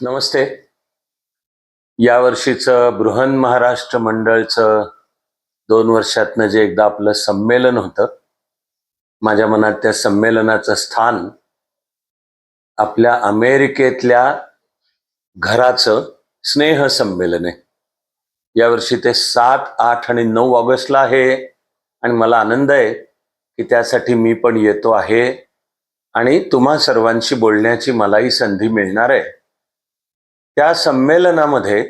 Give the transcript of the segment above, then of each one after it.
नमस्ते. या वर्षीचं बृहन महाराष्ट्र मंडळचं 2 वर्षातनं जे एकदा आपलं संमेलन होतं, माझ्या मनात त्या संमेलनाचं स्थान आपल्या अमेरिकेतल्या घराचं स्नेह संमेलन आहे. यावर्षी ते 7, 8 आणि 9 ऑगस्टला आहे आणि मला आनंद आहे की त्यासाठी मी पण येतो आहे आणि तुम्हा सर्वांशी बोलण्याची मलाही संधी मिळणार आहे. त्या संमेलनामध्ये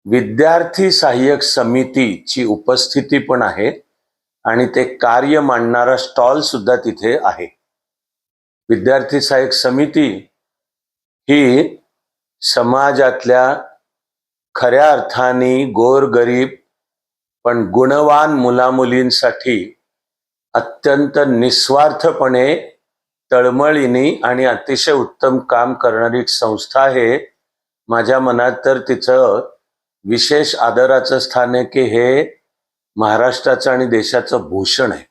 विद्यार्थी सहाय्यक समितीची उपस्थिती पण आहे आणि ते कार्य मांडणारा स्टॉल सुद्धा तिथे आहे. विद्यार्थी सहाय्यक समिती ही समाजातल्या खऱ्या अर्थाने गोरगरीब पण गुणवान मुलामुलींसाठी अत्यंत निस्वार्थपणे तळमळीने आणि अतिशय उत्तम काम करणारी एक संस्था आहे. माझ्या मनात तर तिचं विशेष आदराचं स्थान आहे की हे महाराष्ट्राचं आणि देशाचं भूषण आहे.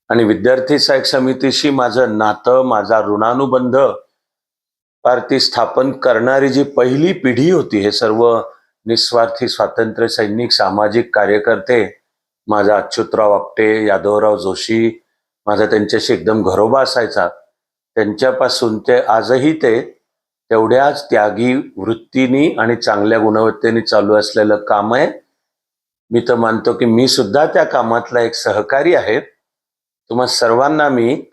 आणि विद्यार्थी सहाय्यक समितीशी माझं नातं, माझा ऋणानुबंध फार ती स्थापन करणारी जी पहिली पिढी होती, हे सर्व निस्वार्थी स्वातंत्र्य सैनिक, सामाजिक कार्यकर्ते, माझा अच्युतराव आपटे, यादवराव जोशी, माझा त्यांच्याशी एकदम घरोबा असायचा. त्यांच्यापासून ते आजही ते तेवढ्याच त्यागी वृत्तीने आणि चांगल्या गुणवत्तेने चालू असलेलं काम आहे. मी तर मानतो की मी सुद्धा त्या कामातला एक सहकारी आहे. तुम्हा सर्वांना मी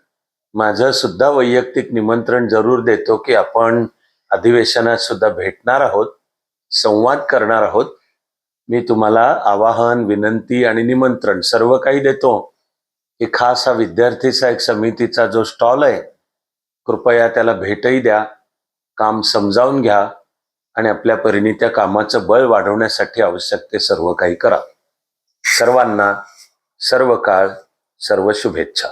माझं सुद्धा वैयक्तिक निमंत्रण जरूर देतो की आपण अधिवेशनात सुद्धा भेटणार आहोत, संवाद करणार आहोत. मी तुम्हाला आवाहन, विनंती आणि निमंत्रण सर्व काही देतो की खास हा विद्यार्थी सहाय्यक समितीचा जो स्टॉल आहे, कृपया त्याला भेटही द्या, काम समजावून घ्या आणि आपल्या परीने त्या कामाचं बळ वाढवण्यासाठी आवश्यक ते सर्व काही करा. सर्वांना सर्व काळ सर्व शुभेच्छा.